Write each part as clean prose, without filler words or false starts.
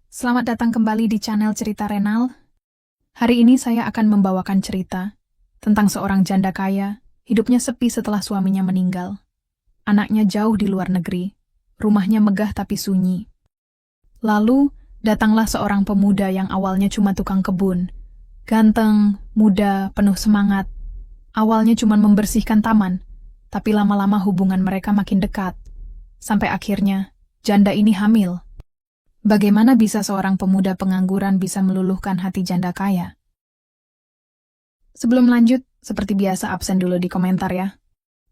Selamat datang kembali di channel Cerita Renal. Hari ini saya akan membawakan cerita tentang seorang janda kaya, hidupnya sepi setelah suaminya meninggal. Anaknya jauh di luar negeri, rumahnya megah tapi sunyi. Lalu, datanglah seorang pemuda yang awalnya cuma tukang kebun. Ganteng, muda, penuh semangat. Awalnya cuma membersihkan taman, tapi lama-lama hubungan mereka makin dekat. Sampai akhirnya, janda ini hamil. Bagaimana bisa seorang pemuda pengangguran bisa meluluhkan hati janda kaya? Sebelum lanjut, seperti biasa absen dulu di komentar ya.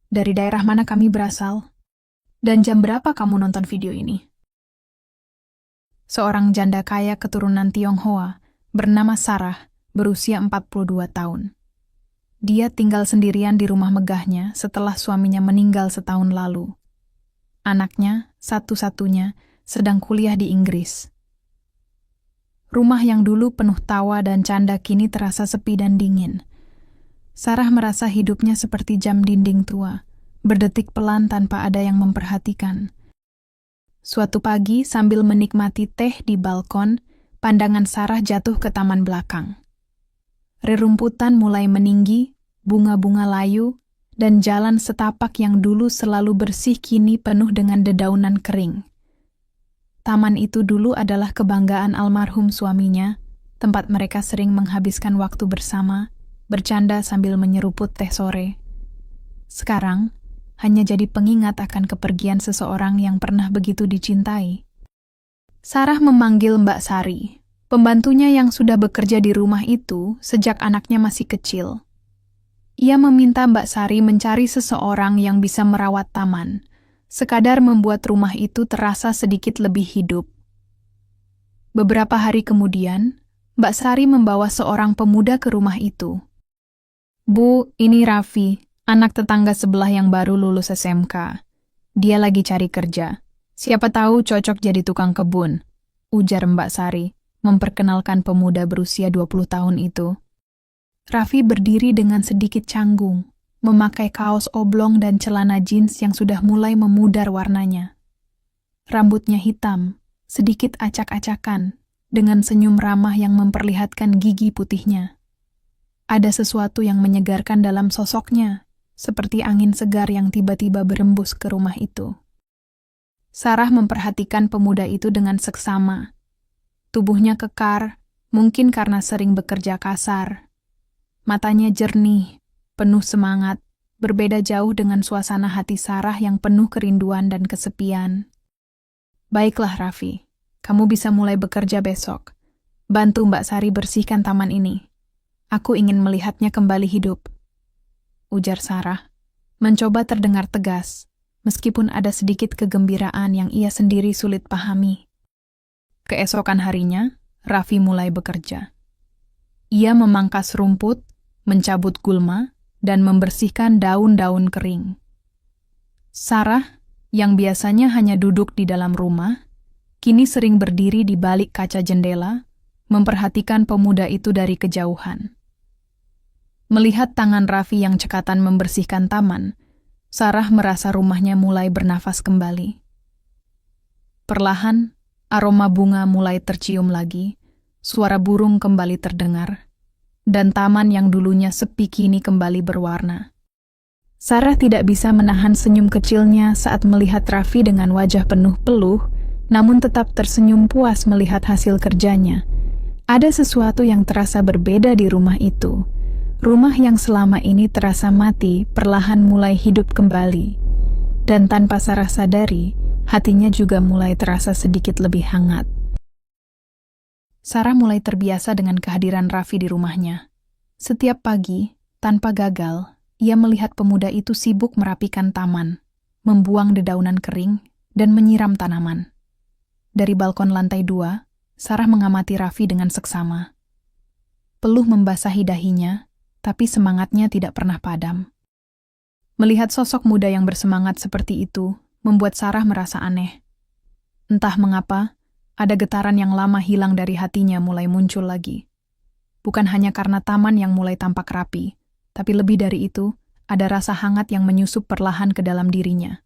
Dari daerah mana kami berasal? Dan jam berapa kamu nonton video ini? Seorang janda kaya keturunan Tionghoa bernama Sarah, berusia 42 tahun. Dia tinggal sendirian di rumah megahnya setelah suaminya meninggal setahun lalu. Anaknya, satu-satunya, sedang kuliah di Inggris. Rumah yang dulu penuh tawa dan canda kini terasa sepi dan dingin. Sarah merasa hidupnya seperti jam dinding tua, berdetik pelan tanpa ada yang memperhatikan. Suatu pagi, sambil menikmati teh di balkon, pandangan Sarah jatuh ke taman belakang. Rerumputan mulai meninggi, bunga-bunga layu, dan jalan setapak yang dulu selalu bersih kini penuh dengan dedaunan kering. Taman itu dulu adalah kebanggaan almarhum suaminya, tempat mereka sering menghabiskan waktu bersama, bercanda sambil menyeruput teh sore. Sekarang, hanya jadi pengingat akan kepergian seseorang yang pernah begitu dicintai. Sarah memanggil Mbak Sari, pembantunya yang sudah bekerja di rumah itu sejak anaknya masih kecil. Ia meminta Mbak Sari mencari seseorang yang bisa merawat taman, sekadar membuat rumah itu terasa sedikit lebih hidup. Beberapa hari kemudian, Mbak Sari membawa seorang pemuda ke rumah itu. "Bu, ini Raffi, anak tetangga sebelah yang baru lulus SMK. Dia lagi cari kerja. Siapa tahu cocok jadi tukang kebun," ujar Mbak Sari, memperkenalkan pemuda berusia 20 tahun itu. Raffi berdiri dengan sedikit canggung, memakai kaos oblong dan celana jeans yang sudah mulai memudar warnanya. Rambutnya hitam, sedikit acak-acakan, dengan senyum ramah yang memperlihatkan gigi putihnya. Ada sesuatu yang menyegarkan dalam sosoknya, seperti angin segar yang tiba-tiba berembus ke rumah itu. Sarah memperhatikan pemuda itu dengan seksama. Tubuhnya kekar, mungkin karena sering bekerja kasar. Matanya jernih, penuh semangat, berbeda jauh dengan suasana hati Sarah yang penuh kerinduan dan kesepian. "Baiklah Raffi, kamu bisa mulai bekerja besok. Bantu Mbak Sari bersihkan taman ini. Aku ingin melihatnya kembali hidup," ujar Sarah, mencoba terdengar tegas, meskipun ada sedikit kegembiraan yang ia sendiri sulit pahami. Keesokan harinya, Raffi mulai bekerja. Ia memangkas rumput, mencabut gulma, dan membersihkan daun-daun kering. Sarah, yang biasanya hanya duduk di dalam rumah, kini sering berdiri di balik kaca jendela, memperhatikan pemuda itu dari kejauhan. Melihat tangan Raffi yang cekatan membersihkan taman, Sarah merasa rumahnya mulai bernafas kembali. Perlahan, aroma bunga mulai tercium lagi, suara burung kembali terdengar, dan taman yang dulunya sepi kini kembali berwarna. Sarah tidak bisa menahan senyum kecilnya saat melihat Raffi dengan wajah penuh peluh, namun tetap tersenyum puas melihat hasil kerjanya. Ada sesuatu yang terasa berbeda di rumah itu. Rumah yang selama ini terasa mati perlahan mulai hidup kembali. Dan tanpa Sarah sadari, hatinya juga mulai terasa sedikit lebih hangat. Sarah mulai terbiasa dengan kehadiran Raffi di rumahnya. Setiap pagi, tanpa gagal, ia melihat pemuda itu sibuk merapikan taman, membuang dedaunan kering, dan menyiram tanaman. Dari balkon lantai 2, Sarah mengamati Raffi dengan seksama. Peluh membasahi dahinya, tapi semangatnya tidak pernah padam. Melihat sosok muda yang bersemangat seperti itu, membuat Sarah merasa aneh. Entah mengapa, ada getaran yang lama hilang dari hatinya mulai muncul lagi. Bukan hanya karena taman yang mulai tampak rapi, tapi lebih dari itu, ada rasa hangat yang menyusup perlahan ke dalam dirinya.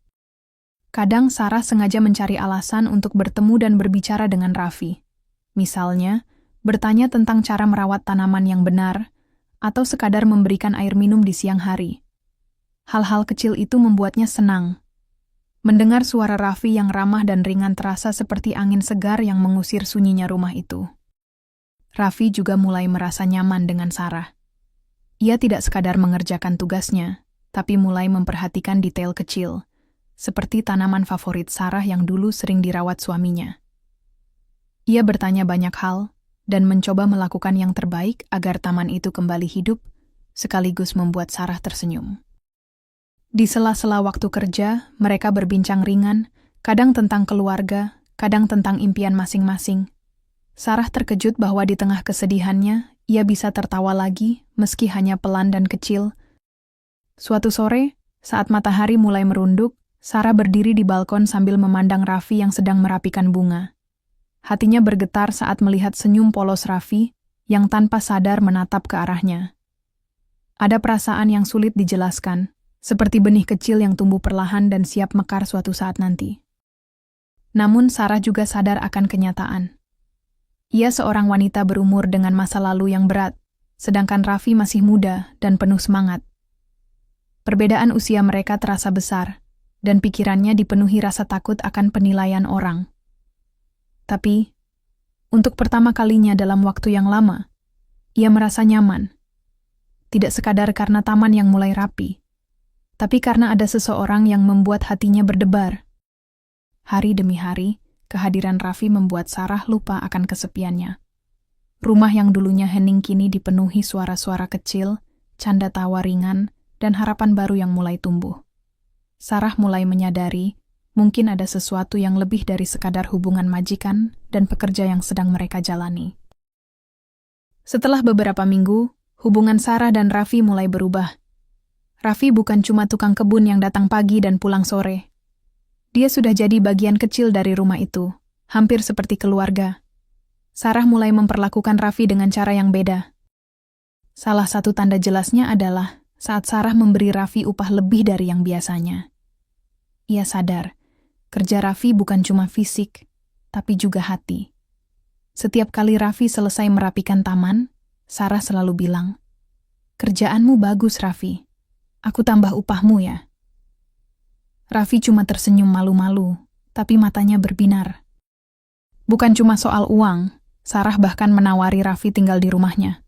Kadang Sarah sengaja mencari alasan untuk bertemu dan berbicara dengan Raffi. Misalnya, bertanya tentang cara merawat tanaman yang benar, atau sekadar memberikan air minum di siang hari. Hal-hal kecil itu membuatnya senang. Mendengar suara Raffi yang ramah dan ringan terasa seperti angin segar yang mengusir sunyinya rumah itu. Raffi juga mulai merasa nyaman dengan Sarah. Ia tidak sekadar mengerjakan tugasnya, tapi mulai memperhatikan detail kecil, seperti tanaman favorit Sarah yang dulu sering dirawat suaminya. Ia bertanya banyak hal, dan mencoba melakukan yang terbaik agar taman itu kembali hidup, sekaligus membuat Sarah tersenyum. Di sela-sela waktu kerja, mereka berbincang ringan, kadang tentang keluarga, kadang tentang impian masing-masing. Sarah terkejut bahwa di tengah kesedihannya, ia bisa tertawa lagi, meski hanya pelan dan kecil. Suatu sore, saat matahari mulai merunduk, Sarah berdiri di balkon sambil memandang Raffi yang sedang merapikan bunga. Hatinya bergetar saat melihat senyum polos Raffi yang tanpa sadar menatap ke arahnya. Ada perasaan yang sulit dijelaskan, seperti benih kecil yang tumbuh perlahan dan siap mekar suatu saat nanti. Namun Sarah juga sadar akan kenyataan. Ia seorang wanita berumur dengan masa lalu yang berat, sedangkan Raffi masih muda dan penuh semangat. Perbedaan usia mereka terasa besar, dan pikirannya dipenuhi rasa takut akan penilaian orang. Tapi, untuk pertama kalinya dalam waktu yang lama, ia merasa nyaman. Tidak sekadar karena taman yang mulai rapi, tapi karena ada seseorang yang membuat hatinya berdebar. Hari demi hari, kehadiran Raffi membuat Sarah lupa akan kesepiannya. Rumah yang dulunya hening kini dipenuhi suara-suara kecil, canda tawa ringan, dan harapan baru yang mulai tumbuh. Sarah mulai menyadari, mungkin ada sesuatu yang lebih dari sekadar hubungan majikan dan pekerja yang sedang mereka jalani. Setelah beberapa minggu, hubungan Sarah dan Raffi mulai berubah. Raffi bukan cuma tukang kebun yang datang pagi dan pulang sore. Dia sudah jadi bagian kecil dari rumah itu, hampir seperti keluarga. Sarah mulai memperlakukan Raffi dengan cara yang beda. Salah satu tanda jelasnya adalah saat Sarah memberi Raffi upah lebih dari yang biasanya. Ia sadar, kerja Raffi bukan cuma fisik, tapi juga hati. Setiap kali Raffi selesai merapikan taman, Sarah selalu bilang, "Kerjaanmu bagus, Raffi. Aku tambah upahmu ya." Raffi cuma tersenyum malu-malu, tapi matanya berbinar. Bukan cuma soal uang, Sarah bahkan menawari Raffi tinggal di rumahnya.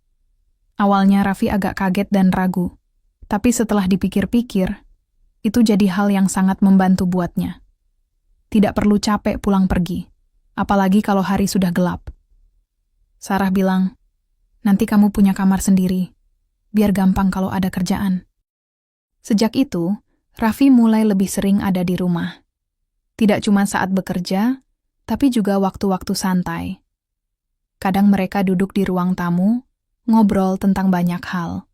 Awalnya Raffi agak kaget dan ragu, tapi setelah dipikir-pikir, itu jadi hal yang sangat membantu buatnya. Tidak perlu capek pulang pergi, apalagi kalau hari sudah gelap. Sarah bilang, "Nanti kamu punya kamar sendiri, biar gampang kalau ada kerjaan." Sejak itu, Raffi mulai lebih sering ada di rumah. Tidak cuma saat bekerja, tapi juga waktu-waktu santai. Kadang mereka duduk di ruang tamu, ngobrol tentang banyak hal.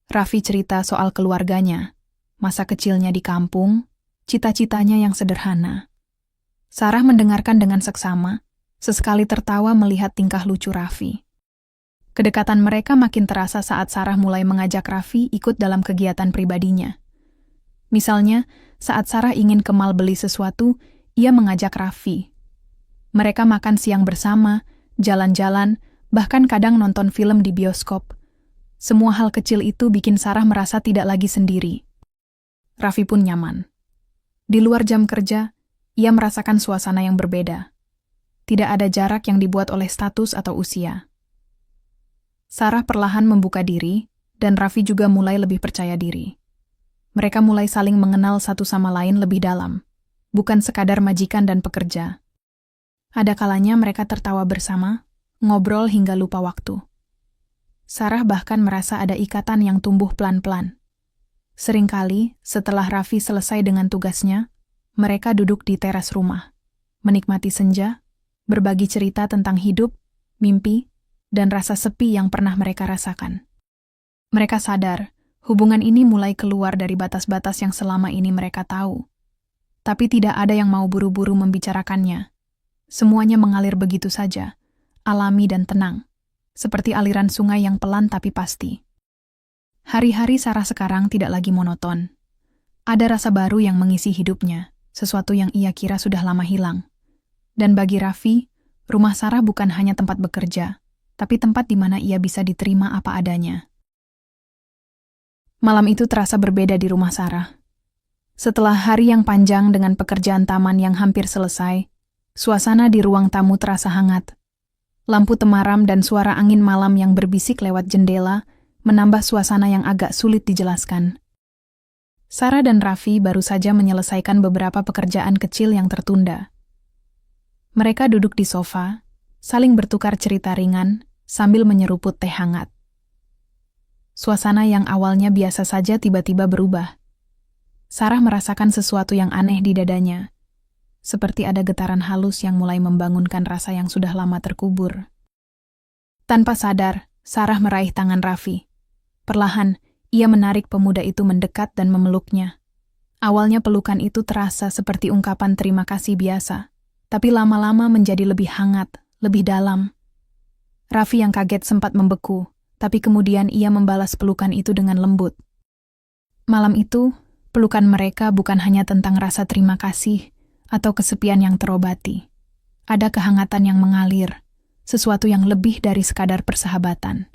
Raffi cerita soal keluarganya, masa kecilnya di kampung, cita-citanya yang sederhana. Sarah mendengarkan dengan seksama, sesekali tertawa melihat tingkah lucu Raffi. Kedekatan mereka makin terasa saat Sarah mulai mengajak Raffi ikut dalam kegiatan pribadinya. Misalnya, saat Sarah ingin ke mall beli sesuatu, ia mengajak Raffi. Mereka makan siang bersama, jalan-jalan, bahkan kadang nonton film di bioskop. Semua hal kecil itu bikin Sarah merasa tidak lagi sendiri. Raffi pun nyaman. Di luar jam kerja, ia merasakan suasana yang berbeda. Tidak ada jarak yang dibuat oleh status atau usia. Sarah perlahan membuka diri, dan Raffi juga mulai lebih percaya diri. Mereka mulai saling mengenal satu sama lain lebih dalam, bukan sekadar majikan dan pekerja. Ada kalanya mereka tertawa bersama, ngobrol hingga lupa waktu. Sarah bahkan merasa ada ikatan yang tumbuh pelan-pelan. Seringkali, setelah Raffi selesai dengan tugasnya, mereka duduk di teras rumah, menikmati senja, berbagi cerita tentang hidup, mimpi, dan rasa sepi yang pernah mereka rasakan. Mereka sadar, hubungan ini mulai keluar dari batas-batas yang selama ini mereka tahu. Tapi tidak ada yang mau buru-buru membicarakannya. Semuanya mengalir begitu saja, alami dan tenang, seperti aliran sungai yang pelan tapi pasti. Hari-hari Sarah sekarang tidak lagi monoton. Ada rasa baru yang mengisi hidupnya, sesuatu yang ia kira sudah lama hilang. Dan bagi Raffi, Rumah Sarah bukan hanya tempat bekerja, tapi tempat di mana ia bisa diterima apa adanya. Malam itu terasa berbeda di rumah Sarah. Setelah hari yang panjang dengan pekerjaan taman yang hampir selesai, suasana di ruang tamu terasa hangat. Lampu temaram dan suara angin malam yang berbisik lewat jendela menambah suasana yang agak sulit dijelaskan. Sarah dan Raffi baru saja menyelesaikan beberapa pekerjaan kecil yang tertunda. Mereka duduk di sofa, saling bertukar cerita ringan sambil menyeruput teh hangat. Suasana yang awalnya biasa saja tiba-tiba berubah. Sarah merasakan sesuatu yang aneh di dadanya, seperti ada getaran halus yang mulai membangunkan rasa yang sudah lama terkubur. Tanpa sadar, Sarah meraih tangan Raffi. Perlahan, ia menarik pemuda itu mendekat dan memeluknya. Awalnya pelukan itu terasa seperti ungkapan terima kasih biasa, tapi lama-lama menjadi lebih hangat, lebih dalam. Raffi yang kaget sempat membeku, tapi kemudian ia membalas pelukan itu dengan lembut. Malam itu, pelukan mereka bukan hanya tentang rasa terima kasih atau kesepian yang terobati. Ada kehangatan yang mengalir, sesuatu yang lebih dari sekadar persahabatan.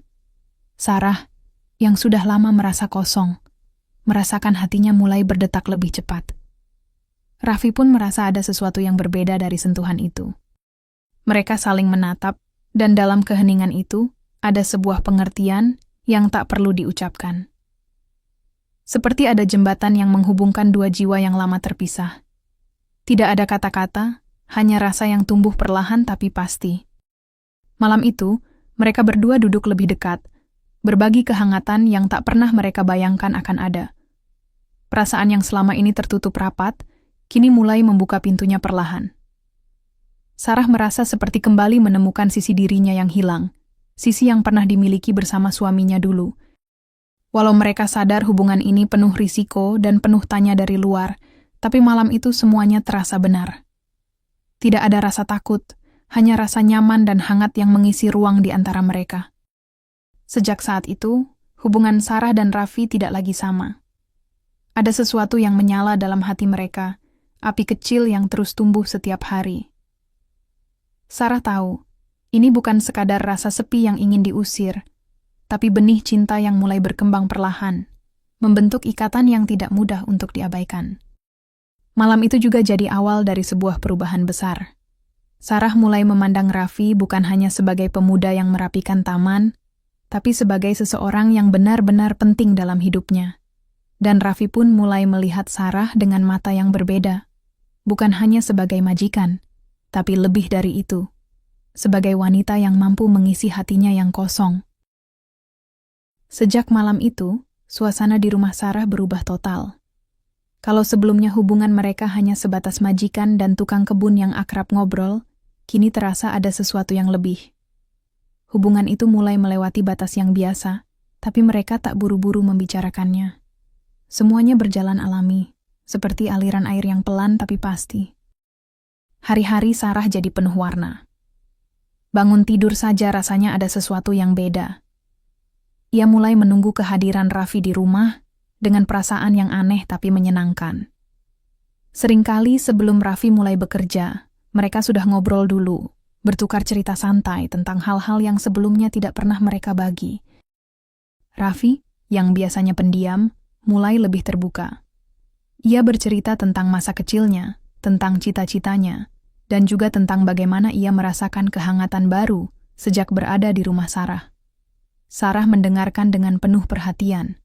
Sarah, yang sudah lama merasa kosong, merasakan hatinya mulai berdetak lebih cepat. Raffi pun merasa ada sesuatu yang berbeda dari sentuhan itu. Mereka saling menatap, dan dalam keheningan itu, ada sebuah pengertian yang tak perlu diucapkan. Seperti ada jembatan yang menghubungkan dua jiwa yang lama terpisah. Tidak ada kata-kata, hanya rasa yang tumbuh perlahan tapi pasti. Malam itu, mereka berdua duduk lebih dekat, berbagi kehangatan yang tak pernah mereka bayangkan akan ada. Perasaan yang selama ini tertutup rapat, kini mulai membuka pintunya perlahan. Sarah merasa seperti kembali menemukan sisi dirinya yang hilang, sisi yang pernah dimiliki bersama suaminya dulu. Walau mereka sadar hubungan ini penuh risiko dan penuh tanya dari luar, tapi malam itu semuanya terasa benar. Tidak ada rasa takut, hanya rasa nyaman dan hangat yang mengisi ruang di antara mereka. Sejak saat itu, hubungan Sarah dan Raffi tidak lagi sama. Ada sesuatu yang menyala dalam hati mereka, api kecil yang terus tumbuh setiap hari. Sarah tahu, ini bukan sekadar rasa sepi yang ingin diusir, tapi benih cinta yang mulai berkembang perlahan, membentuk ikatan yang tidak mudah untuk diabaikan. Malam itu juga jadi awal dari sebuah perubahan besar. Sarah mulai memandang Raffi bukan hanya sebagai pemuda yang merapikan taman, tapi sebagai seseorang yang benar-benar penting dalam hidupnya. Dan Raffi pun mulai melihat Sarah dengan mata yang berbeda, bukan hanya sebagai majikan, tapi lebih dari itu, sebagai wanita yang mampu mengisi hatinya yang kosong. Sejak malam itu, suasana di rumah Sarah berubah total. Kalau sebelumnya hubungan mereka hanya sebatas majikan dan tukang kebun yang akrab ngobrol, kini terasa ada sesuatu yang lebih. Hubungan itu mulai melewati batas yang biasa, tapi mereka tak buru-buru membicarakannya. Semuanya berjalan alami, seperti aliran air yang pelan tapi pasti. Hari-hari Sarah jadi penuh warna. Bangun tidur saja rasanya ada sesuatu yang beda. Ia mulai menunggu kehadiran Raffi di rumah dengan perasaan yang aneh tapi menyenangkan. Seringkali sebelum Raffi mulai bekerja, mereka sudah ngobrol dulu, bertukar cerita santai tentang hal-hal yang sebelumnya tidak pernah mereka bagi. Raffi, yang biasanya pendiam, mulai lebih terbuka. Ia bercerita tentang masa kecilnya, tentang cita-citanya, dan juga tentang bagaimana ia merasakan kehangatan baru sejak berada di rumah Sarah. Sarah mendengarkan dengan penuh perhatian,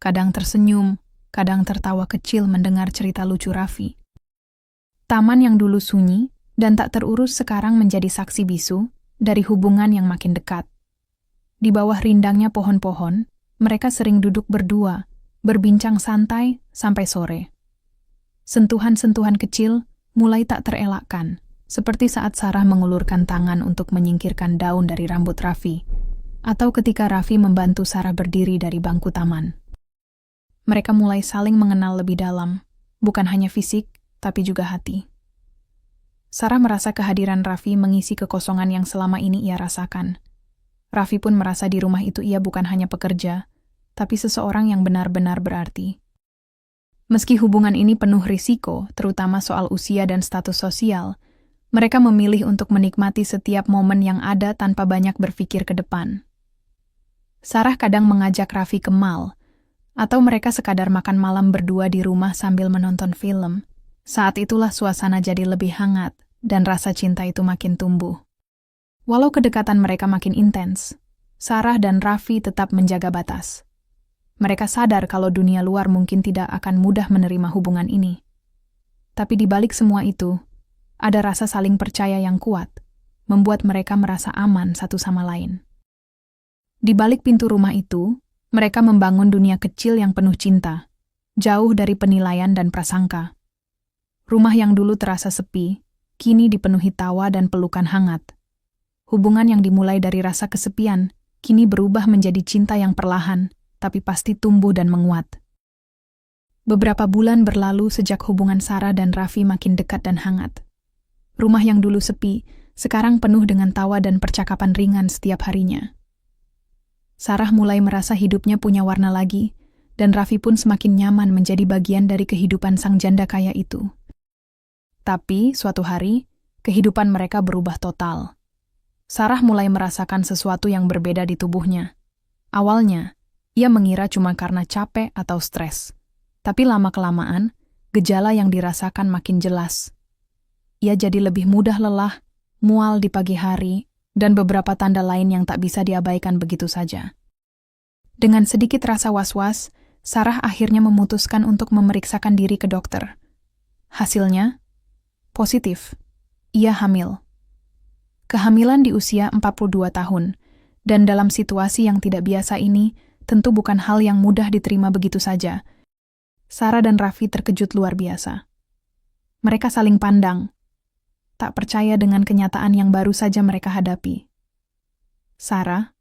kadang tersenyum, kadang tertawa kecil mendengar cerita lucu Raffi. Taman yang dulu sunyi dan tak terurus sekarang menjadi saksi bisu dari hubungan yang makin dekat. Di bawah rindangnya pohon-pohon, mereka sering duduk berdua, berbincang santai sampai sore. Sentuhan-sentuhan kecil mulai tak terelakkan, seperti saat Sarah mengulurkan tangan untuk menyingkirkan daun dari rambut Raffi, atau ketika Raffi membantu Sarah berdiri dari bangku taman. Mereka mulai saling mengenal lebih dalam, bukan hanya fisik, tapi juga hati. Sarah merasa kehadiran Raffi mengisi kekosongan yang selama ini ia rasakan. Raffi pun merasa di rumah itu ia bukan hanya pekerja, tapi seseorang yang benar-benar berarti. Meski hubungan ini penuh risiko, terutama soal usia dan status sosial, Mereka memilih untuk menikmati setiap momen yang ada tanpa banyak berpikir ke depan. Sarah kadang mengajak Raffi ke mall, atau mereka sekadar makan malam berdua di rumah sambil menonton film. Saat itulah suasana jadi lebih hangat, dan rasa cinta itu makin tumbuh. Walau kedekatan mereka makin intens, Sarah dan Raffi tetap menjaga batas. Mereka sadar kalau dunia luar mungkin tidak akan mudah menerima hubungan ini. Tapi di balik semua itu, ada rasa saling percaya yang kuat, membuat mereka merasa aman satu sama lain. Di balik pintu rumah itu, mereka membangun dunia kecil yang penuh cinta, jauh dari penilaian dan prasangka. Rumah yang dulu terasa sepi, kini dipenuhi tawa dan pelukan hangat. Hubungan yang dimulai dari rasa kesepian, kini berubah menjadi cinta yang perlahan, tapi pasti tumbuh dan menguat. Beberapa bulan berlalu sejak hubungan Sarah dan Raffi makin dekat dan hangat. Rumah yang dulu sepi, sekarang penuh dengan tawa dan percakapan ringan setiap harinya. Sarah mulai merasa hidupnya punya warna lagi, dan Raffi pun semakin nyaman menjadi bagian dari kehidupan sang janda kaya itu. Tapi, suatu hari, kehidupan mereka berubah total. Sarah mulai merasakan sesuatu yang berbeda di tubuhnya. Awalnya, ia mengira cuma karena capek atau stres. Tapi lama-kelamaan, gejala yang dirasakan makin jelas. Ia jadi lebih mudah lelah, mual di pagi hari, dan beberapa tanda lain yang tak bisa diabaikan begitu saja. Dengan sedikit rasa was-was, Sarah akhirnya memutuskan untuk memeriksakan diri ke dokter. Hasilnya, positif. Ia hamil. Kehamilan di usia 42 tahun, dan dalam situasi yang tidak biasa ini, tentu bukan hal yang mudah diterima begitu saja. Sarah dan Raffi terkejut luar biasa. Mereka saling pandang, tak percaya dengan kenyataan yang baru saja mereka hadapi. Sarah,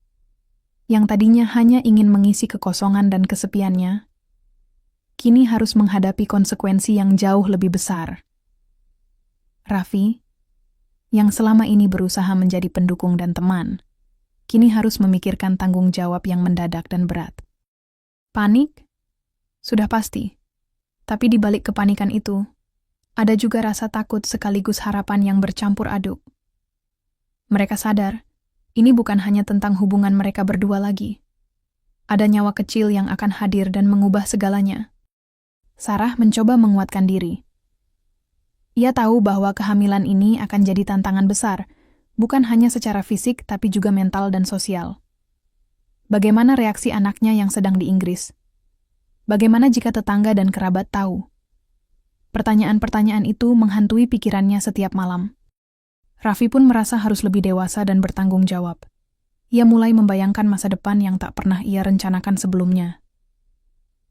yang tadinya hanya ingin mengisi kekosongan dan kesepiannya, kini harus menghadapi konsekuensi yang jauh lebih besar. Raffi, yang selama ini berusaha menjadi pendukung dan teman, kini harus memikirkan tanggung jawab yang mendadak dan berat. Panik? Sudah pasti. Tapi di balik kepanikan itu, ada juga rasa takut sekaligus harapan yang bercampur aduk. Mereka sadar, ini bukan hanya tentang hubungan mereka berdua lagi. Ada nyawa kecil yang akan hadir dan mengubah segalanya. Sarah mencoba menguatkan diri. Ia tahu bahwa kehamilan ini akan jadi tantangan besar, bukan hanya secara fisik tapi juga mental dan sosial. Bagaimana reaksi anaknya yang sedang di Inggris? Bagaimana jika tetangga dan kerabat tahu? Pertanyaan-pertanyaan itu menghantui pikirannya setiap malam. Raffi pun merasa harus lebih dewasa dan bertanggung jawab. Ia mulai membayangkan masa depan yang tak pernah ia rencanakan sebelumnya.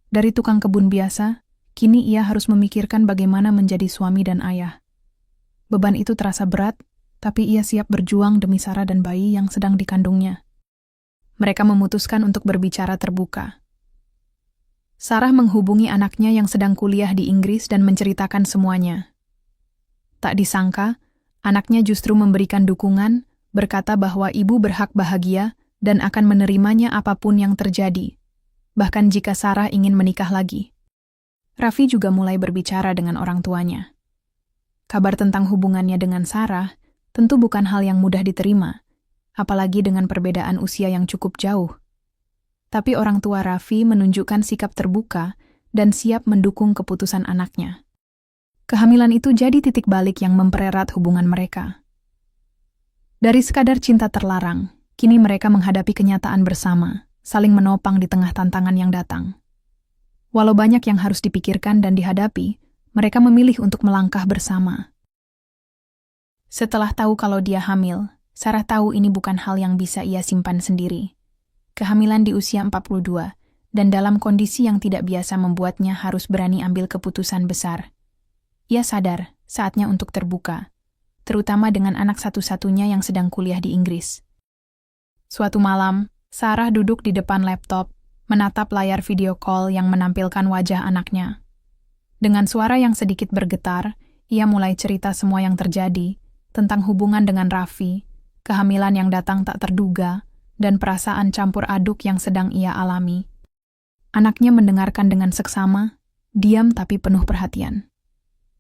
Dari tukang kebun biasa, kini ia harus memikirkan bagaimana menjadi suami dan ayah. Beban itu terasa berat, tapi ia siap berjuang demi Sarah dan bayi yang sedang dikandungnya. Mereka memutuskan untuk berbicara terbuka. Sarah menghubungi anaknya yang sedang kuliah di Inggris dan menceritakan semuanya. Tak disangka, anaknya justru memberikan dukungan, berkata bahwa ibu berhak bahagia dan akan menerimanya apapun yang terjadi, bahkan jika Sarah ingin menikah lagi. Raffi juga mulai berbicara dengan orang tuanya. Kabar tentang hubungannya dengan Sarah tentu bukan hal yang mudah diterima, apalagi dengan perbedaan usia yang cukup jauh. Tapi orang tua Raffi menunjukkan sikap terbuka dan siap mendukung keputusan anaknya. Kehamilan itu jadi titik balik yang mempererat hubungan mereka. Dari sekadar cinta terlarang, kini mereka menghadapi kenyataan bersama, saling menopang di tengah tantangan yang datang. Walau banyak yang harus dipikirkan dan dihadapi, mereka memilih untuk melangkah bersama. Setelah tahu kalau dia hamil, Sarah tahu ini bukan hal yang bisa ia simpan sendiri. Kehamilan di usia 42, dan dalam kondisi yang tidak biasa membuatnya harus berani ambil keputusan besar. Ia sadar, saatnya untuk terbuka, terutama dengan anak satu-satunya yang sedang kuliah di Inggris. Suatu malam, Sarah duduk di depan laptop, menatap layar video call yang menampilkan wajah anaknya. Dengan suara yang sedikit bergetar, ia mulai cerita semua yang terjadi, tentang hubungan dengan Raffi, kehamilan yang datang tak terduga, dan perasaan campur aduk yang sedang ia alami. Anaknya mendengarkan dengan seksama, diam tapi penuh perhatian.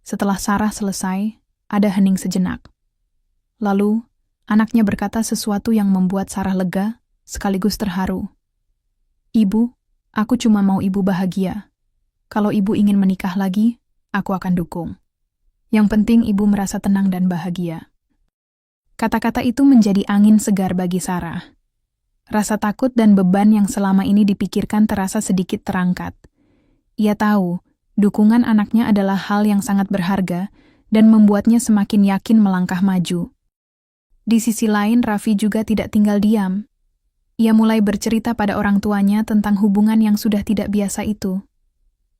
Setelah Sarah selesai, ada hening sejenak. Lalu, anaknya berkata sesuatu yang membuat Sarah lega, sekaligus terharu. "Ibu, aku cuma mau ibu bahagia. Kalau ibu ingin menikah lagi, aku akan dukung. Yang penting ibu merasa tenang dan bahagia." Kata-kata itu menjadi angin segar bagi Sarah. Rasa takut dan beban yang selama ini dipikirkan terasa sedikit terangkat. Ia tahu, dukungan anaknya adalah hal yang sangat berharga dan membuatnya semakin yakin melangkah maju. Di sisi lain, Raffi juga tidak tinggal diam. Ia mulai bercerita pada orang tuanya tentang hubungan yang sudah tidak biasa itu.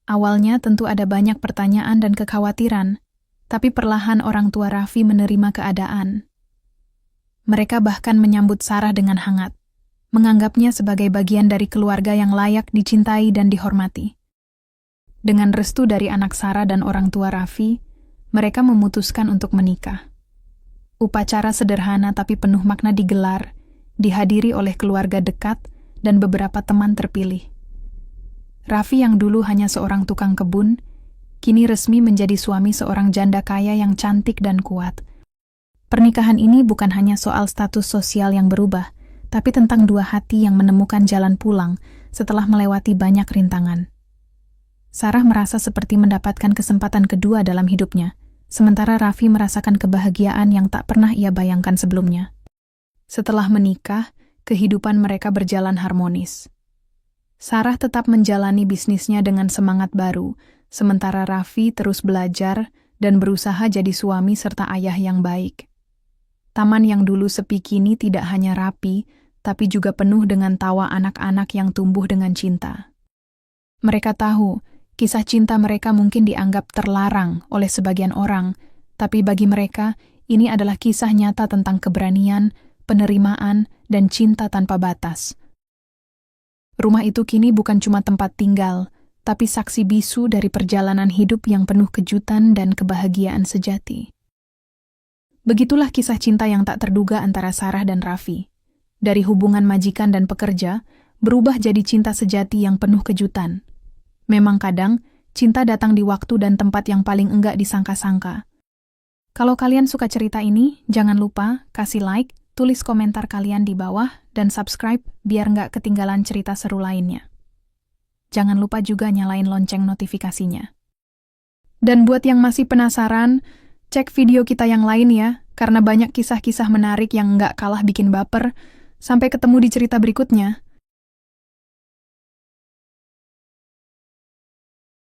Awalnya tentu ada banyak pertanyaan dan kekhawatiran, tapi perlahan orang tua Raffi menerima keadaan. Mereka bahkan menyambut Sarah dengan hangat, menganggapnya sebagai bagian dari keluarga yang layak dicintai dan dihormati. Dengan restu dari anak Sarah dan orang tua Raffi, mereka memutuskan untuk menikah. Upacara sederhana tapi penuh makna digelar, dihadiri oleh keluarga dekat dan beberapa teman terpilih. Raffi yang dulu hanya seorang tukang kebun, kini resmi menjadi suami seorang janda kaya yang cantik dan kuat. Pernikahan ini bukan hanya soal status sosial yang berubah, tapi tentang dua hati yang menemukan jalan pulang setelah melewati banyak rintangan. Sarah merasa seperti mendapatkan kesempatan kedua dalam hidupnya, sementara Raffi merasakan kebahagiaan yang tak pernah ia bayangkan sebelumnya. Setelah menikah, kehidupan mereka berjalan harmonis. Sarah tetap menjalani bisnisnya dengan semangat baru, sementara Raffi terus belajar dan berusaha jadi suami serta ayah yang baik. Taman yang dulu sepi kini tidak hanya rapi, tapi juga penuh dengan tawa anak-anak yang tumbuh dengan cinta. Mereka tahu, kisah cinta mereka mungkin dianggap terlarang oleh sebagian orang, tapi bagi mereka, ini adalah kisah nyata tentang keberanian, penerimaan, dan cinta tanpa batas. Rumah itu kini bukan cuma tempat tinggal, tapi saksi bisu dari perjalanan hidup yang penuh kejutan dan kebahagiaan sejati. Begitulah kisah cinta yang tak terduga antara Sarah dan Raffi. Dari hubungan majikan dan pekerja, berubah jadi cinta sejati yang penuh kejutan. Memang kadang, cinta datang di waktu dan tempat yang paling enggak disangka-sangka. Kalau kalian suka cerita ini, jangan lupa kasih like, tulis komentar kalian di bawah, dan subscribe biar nggak ketinggalan cerita seru lainnya. Jangan lupa juga nyalain lonceng notifikasinya. Dan buat yang masih penasaran, cek video kita yang lain ya, karena banyak kisah-kisah menarik yang nggak kalah bikin baper. Sampai ketemu di cerita berikutnya.